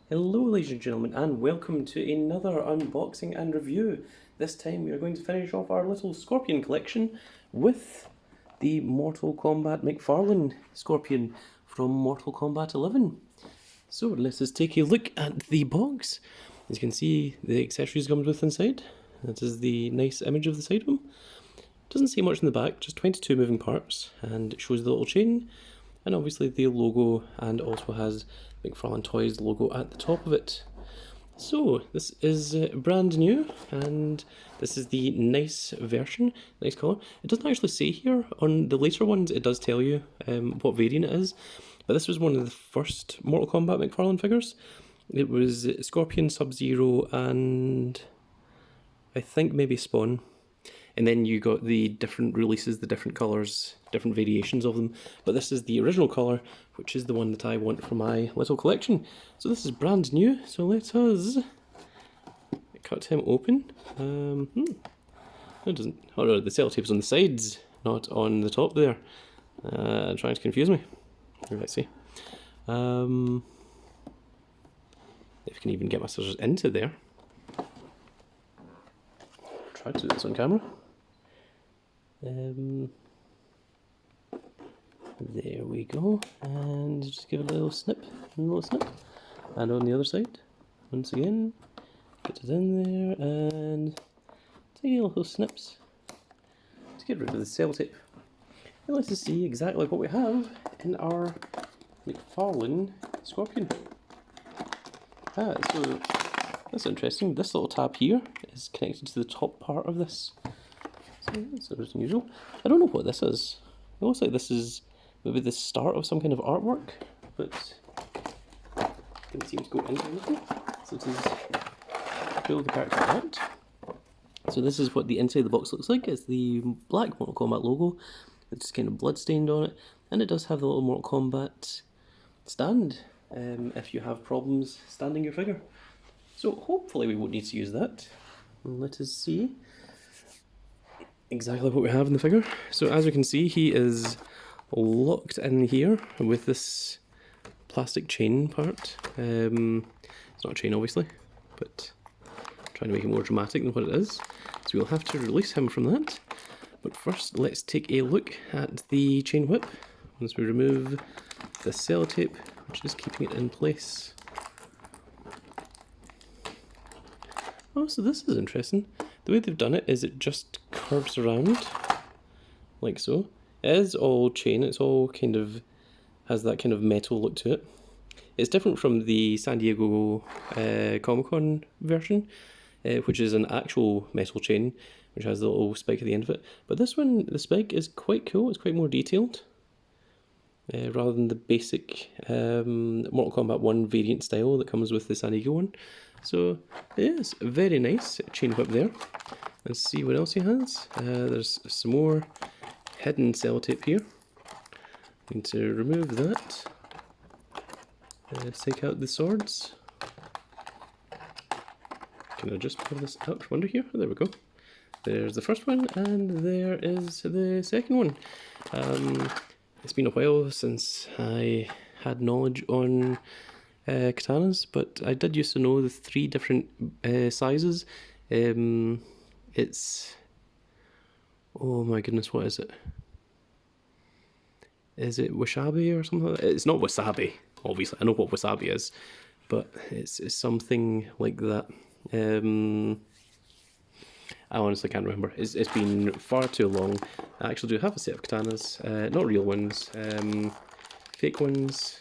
Hello ladies and gentlemen, and welcome to another unboxing and review. This time we are going to finish off our little Scorpion collection with the Mortal Kombat Mcfarlane Scorpion from Mortal Kombat 11. So let us take a look at the box. As you can see, the accessories comes with inside. That is the nice image of the side of them. Doesn't say much in the back, just 22 moving parts, and it shows the little chain, and obviously the logo, and also has Mcfarlane Toys logo at the top of it. So this is brand new, and this is the nice version, nice colour. It doesn't actually say here. On the later ones it does tell you what variant it is, but this was one of the first Mortal Kombat Mcfarlane figures. It was Scorpion, Sub-Zero, and I think maybe Spawn. And then you got the different releases, the different colours, different variations of them. But this is the original colour, which is the one that I want for my little collection. So this is brand new, so let us cut him open. It doesn't... Oh no, the sellotape's on the sides, not on the top there. Trying to confuse me. Let's see. If I can even get my scissors into there. Try to do this on camera. There we go, and just give it a little snip, and on the other side, once again, get it in there, and take little snips to get rid of the sellotape. And let's just see exactly what we have in our Mcfarlane Scorpion. So that's interesting. This little tab here is connected to the top part of this. So that's unusual. I don't know what this is. It looks like this is maybe the start of some kind of artwork, but didn't seem to go into anything. So this is pull the character out. So this is what the inside of the box looks like. It's the black Mortal Kombat logo. It's just kind of blood-stained on it, and it does have the little Mortal Kombat stand if you have problems standing your figure. So hopefully we won't need to use that. Let us see exactly what we have in the figure. So as we can see, he is locked in here with this plastic chain part. It's not a chain obviously, but I'm trying to make it more dramatic than what it is. So we'll have to release him from that. But first let's take a look at the chain whip. Once we remove the sellotape, which is keeping it in place. Oh, so this is interesting. The way they've done it is it just curves around, like so. It is all chain, it's all kind of, has that kind of metal look to it. It's different from the San Diego Comic-Con version, which is an actual metal chain, which has the little spike at the end of it. But this one, the spike is quite cool, it's quite more detailed. Rather than the basic Mortal Kombat 1 variant style that comes with the San Diego one. So yes, very nice chain whip there. Let's see what else he has. There's some more hidden sellotape here. Need to remove that. Let's take out the swords. Can I just pull this out from under here? Oh, there we go. There's the first one, and there is the second one. It's been a while since I had knowledge on katanas, but I did used to know the 3 different sizes. It's... oh my goodness, what is it? Is it wasabi or something like that? It's not wasabi, obviously. I know what wasabi is, but it's something like that. I honestly can't remember. It's been far too long. I actually do have a set of katanas, not real ones, fake ones,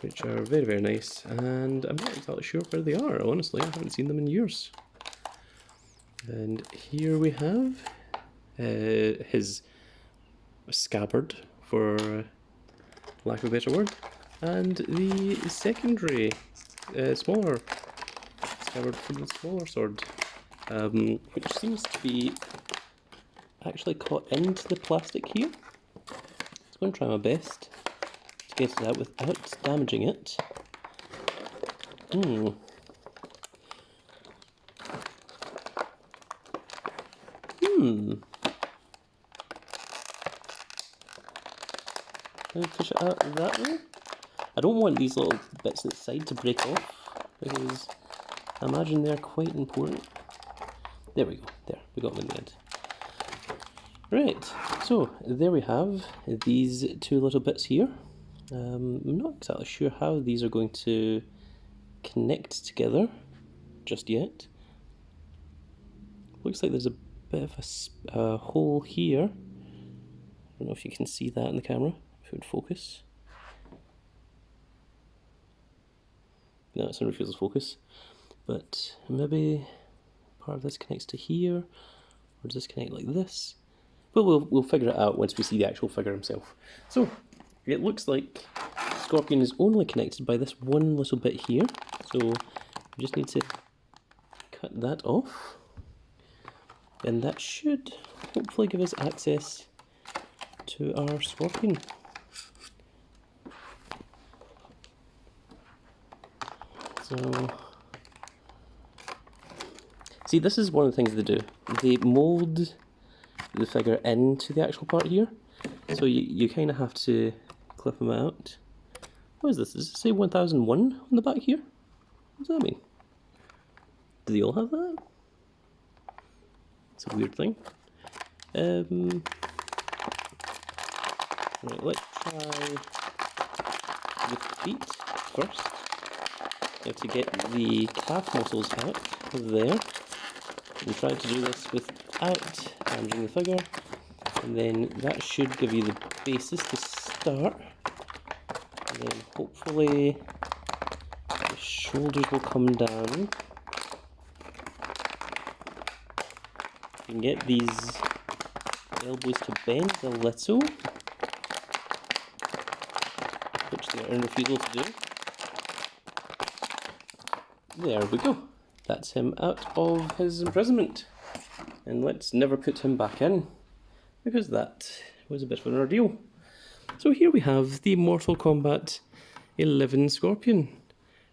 which are very, very nice, and I'm not exactly sure where they are, honestly. I haven't seen them in years. And here we have his scabbard, for lack of a better word, and the secondary, smaller scabbard for the smaller sword, which seems to be actually caught into the plastic here. I'm going to try my best to get it out without damaging it. Can I push it out that way? I don't want these little bits at the side to break off, because I imagine they're quite important. There we go, there, we got them in the end. Right, so there we have these two little bits here. I'm not exactly sure how these are going to connect together just yet. Looks like there's a bit of a hole here. I don't know if you can see that in the camera, if it would focus. No, it's not refuses focus. But maybe part of this connects to here, or does this connect like this? But we'll figure it out once we see the actual figure himself. So, it looks like Scorpion is only connected by this one little bit here. So, we just need to cut that off. And that should hopefully give us access to our Scorpion. So, see, this is one of the things they do. They mould the figure into the actual part here. So you kind of have to clip them out. What is this? Does it say 1001 on the back here? What does that mean? Do they all have that? It's a weird thing. Right, let's try the feet first. You have to get the calf muscles out of there. And try to do this without damaging the figure. And then that should give you the basis to start. And then hopefully the shoulders will come down. You can get these elbows to bend a little, which they are in refusal to do. There we go. That's him out of his imprisonment. And let's never put him back in, because that was a bit of an ordeal. So here we have the Mortal Kombat 11 Scorpion.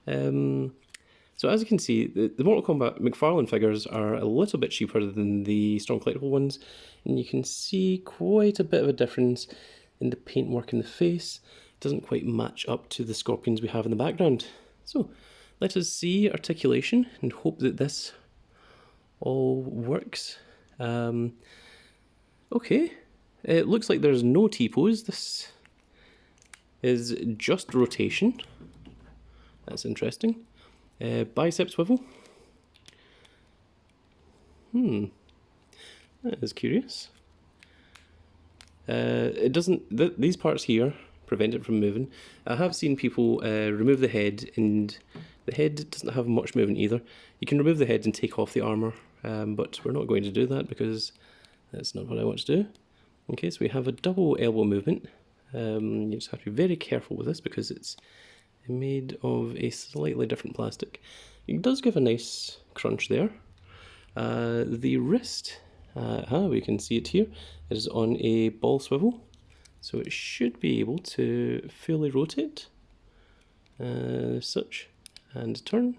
So as you can see, the Mortal Kombat Mcfarlane figures are a little bit cheaper than the Strong Collectible ones, and you can see quite a bit of a difference in the paintwork in the face. It doesn't quite match up to the Scorpions we have in the background. So let us see articulation and hope that this all works. Okay, it looks like there's no T-pose. This is just rotation. That's interesting. Bicep swivel. That is curious. It doesn't. These parts here prevent it from moving. I have seen people remove the head, and the head doesn't have much movement either. You can remove the head and take off the armour, but we're not going to do that because that's not what I want to do. Okay, so we have a double elbow movement. You just have to be very careful with this because it's made of a slightly different plastic. It does give a nice crunch there. The wrist, we can see it here, it is on a ball swivel, so it should be able to fully rotate, such, and turn,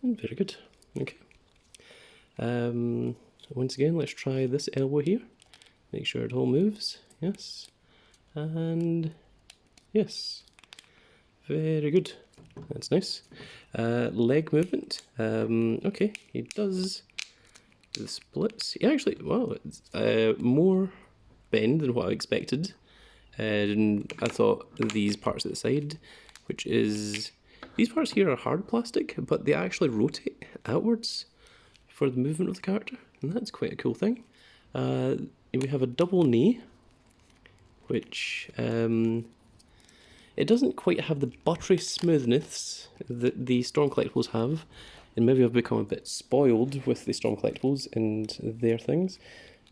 and very good. Okay. Once again, let's try this elbow here, make sure it all moves, yes, and yes. Very good. That's nice. Leg movement. Okay, he does the splits. He actually, wow, it's more bend than what I expected. And I thought these parts at the side, which is, these parts here are hard plastic, but they actually rotate outwards for the movement of the character. And that's quite a cool thing. We have a double knee, which, it doesn't quite have the buttery smoothness that the Strong Collectibles have, and maybe I've become a bit spoiled with the Strong Collectibles and their things,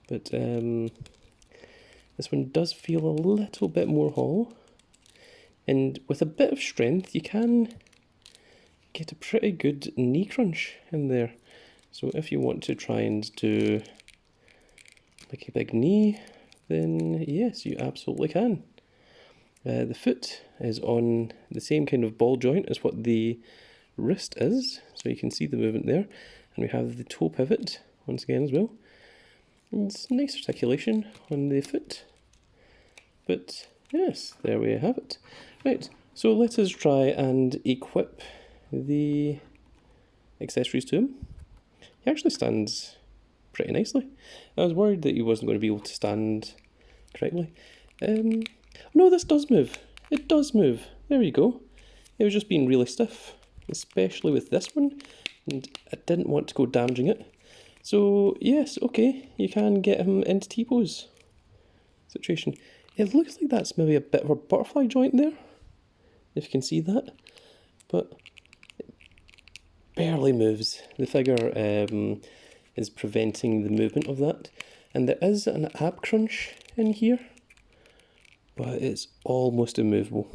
but this one does feel a little bit more hollow, and with a bit of strength you can get a pretty good knee crunch in there. So if you want to try and do like a big knee, then yes, you absolutely can. The foot is on the same kind of ball joint as what the wrist is, so you can see the movement there. And we have the toe pivot once again as well. And it's nice articulation on the foot. But yes, there we have it. Right, So let us try and equip the accessories to him. He actually stands pretty nicely. I was worried that he wasn't going to be able to stand correctly. No, this does move. It does move. There you go. It was just being really stiff, especially with this one, and I didn't want to go damaging it. So yes, okay, you can get him into T-pose situation. It looks like that's maybe a bit of a butterfly joint there, if you can see that, but it barely moves. The figure is preventing the movement of that, and there is an ab crunch in here, but it's almost immovable.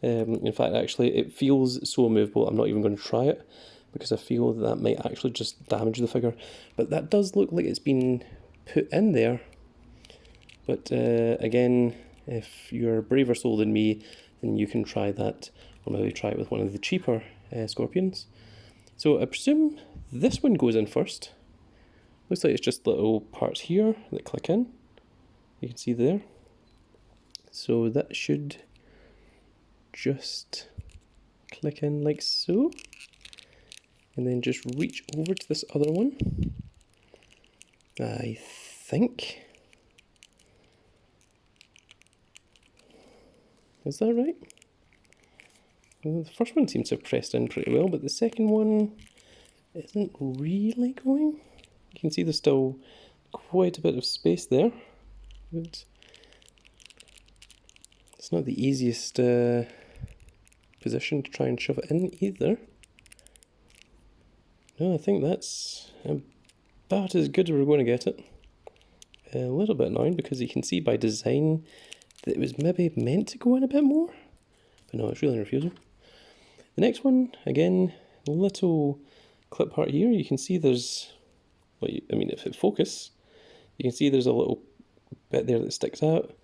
In fact, actually, it feels so immovable, I'm not even going to try it, because I feel that might actually just damage the figure. But that does look like it's been put in there. But again, if you're a braver soul than me, then you can try that, or maybe try it with one of the cheaper scorpions. So I presume this one goes in first. Looks like it's just little parts here that click in. You can see there. So that should just click in like so. And then just reach over to this other one. I think. Is that right? Well, the first one seems to have pressed in pretty well, but the second one isn't really going. You can see there's still quite a bit of space there. But it's not the easiest position to try and shove it in either. No, I think that's about as good as we're going to get it. A little bit annoying because you can see by design that it was maybe meant to go in a bit more. But no, it's really a refusal. The next one, again, little clip part here. You can see there's, well, I mean, if it focus, you can see there's a little bit there that sticks out,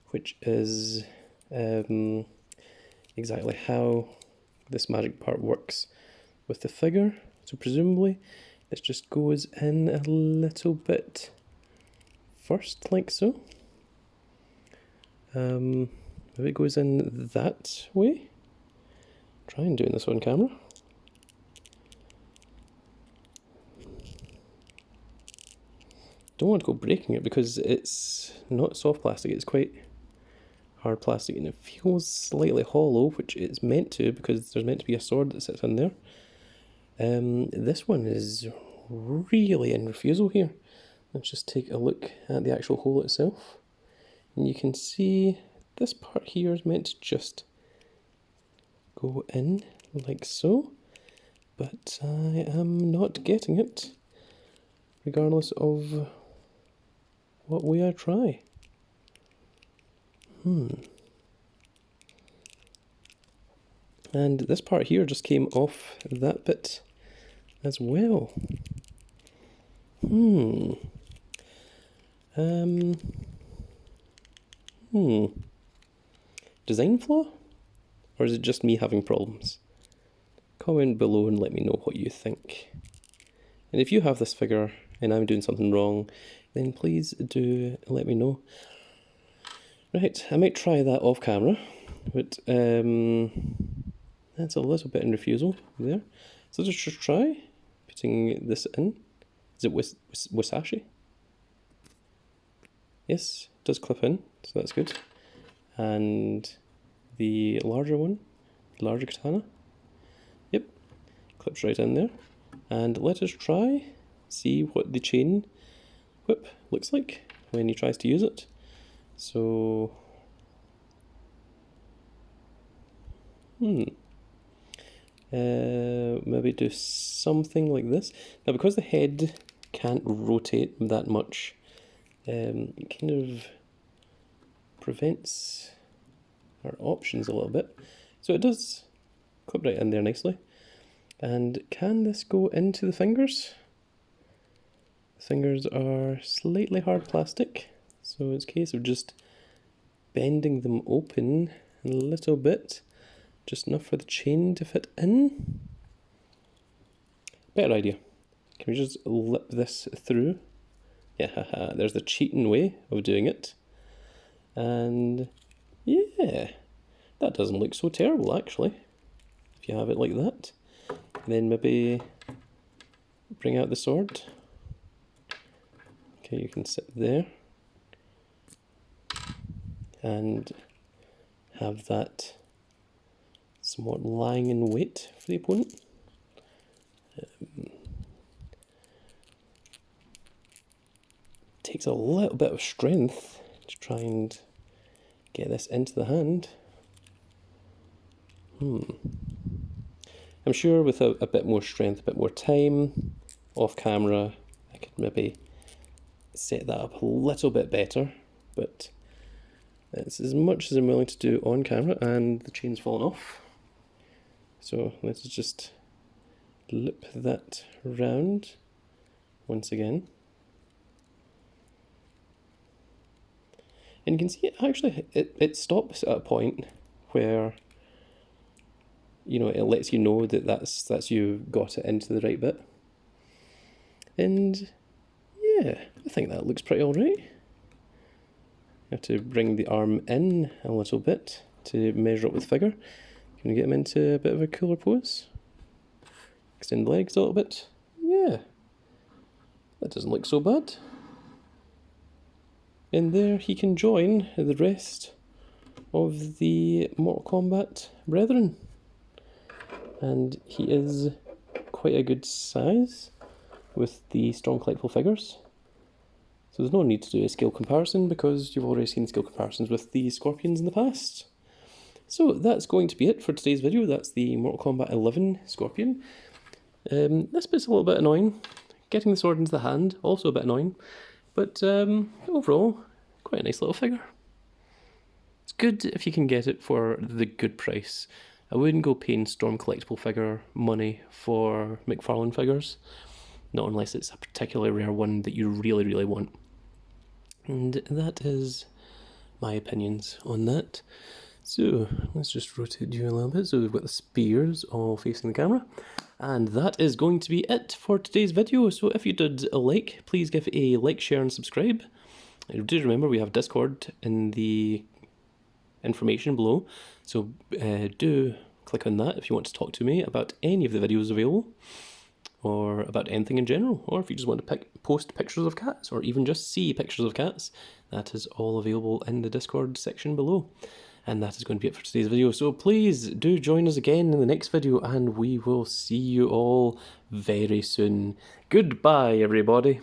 which is exactly how this magic part works with the figure. So presumably this just goes in a little bit first, like so. Maybe it goes in that way. Try and doing this on camera. Don't want to go breaking it because it's not soft plastic, it's quite hard plastic, and it feels slightly hollow, which it's meant to because there's meant to be a sword that sits in there. This one is really in refusal here. Let's just take a look at the actual hole itself. And you can see this part here is meant to just go in like so, but I am not getting it, regardless of what way I try. And this part here just came off that bit as well. Design flaw? Or is it just me having problems? Comment below and let me know what you think. And if you have this figure and I'm doing something wrong, then please do let me know. Right, I might try that off camera, but that's a little bit in refusal there. So let's just try putting this in. Is it Wasashi? Yes, it does clip in, so that's good. And the larger one, larger katana, yep, clips right in there. And let us try, see what the chain whip looks like when he tries to use it. So, maybe do something like this. Now, because the head can't rotate that much, it kind of prevents our options a little bit. So it does clip right in there nicely. And can this go into the fingers? The fingers are slightly hard plastic, so it's a case of just bending them open a little bit, just enough for the chain to fit in. Better idea. Can we just lip this through? Yeah, haha, there's the cheating way of doing it. And yeah, that doesn't look so terrible actually, if you have it like that. And then maybe bring out the sword. Okay, you can sit there and have that somewhat lying in wait for the opponent. Takes a little bit of strength to try and get this into the hand. I'm sure with a bit more strength, a bit more time off camera, I could maybe set that up a little bit better, but it's as much as I'm willing to do on camera, and the chain's fallen off. So let's just loop that round once again. And you can see it actually, it stops at a point where, you know, it lets you know that that's you got it into the right bit. And yeah, I think that looks pretty alright. You have to bring the arm in a little bit to measure up with figure. Can you get him into a bit of a cooler pose? Extend the legs a little bit. Yeah, that doesn't look so bad. And there he can join the rest of the Mortal Kombat brethren. And he is quite a good size with the strong collectible figures. So there's no need to do a scale comparison because you've already seen scale comparisons with the Scorpions in the past. So that's going to be it for today's video. That's the Mortal Kombat 11 Scorpion. This bit's a little bit annoying. Getting the sword into the hand, also a bit annoying. But overall, quite a nice little figure. It's good if you can get it for the good price. I wouldn't go paying Storm collectible figure money for Mcfarlane figures. Not unless it's a particularly rare one that you really, really want. And that is my opinions on that. So let's just rotate you a little bit. So we've got the spears all facing the camera. And that is going to be it for today's video. So if you did a like, please give a like, share and subscribe. Do remember we have Discord in the information below. So do click on that if you want to talk to me about any of the videos available, or about anything in general, or if you just want to post pictures of cats, or even just see pictures of cats. That is all available in the Discord section below. And that is going to be it for today's video. So please do join us again in the next video, and we will see you all very soon. Goodbye, everybody.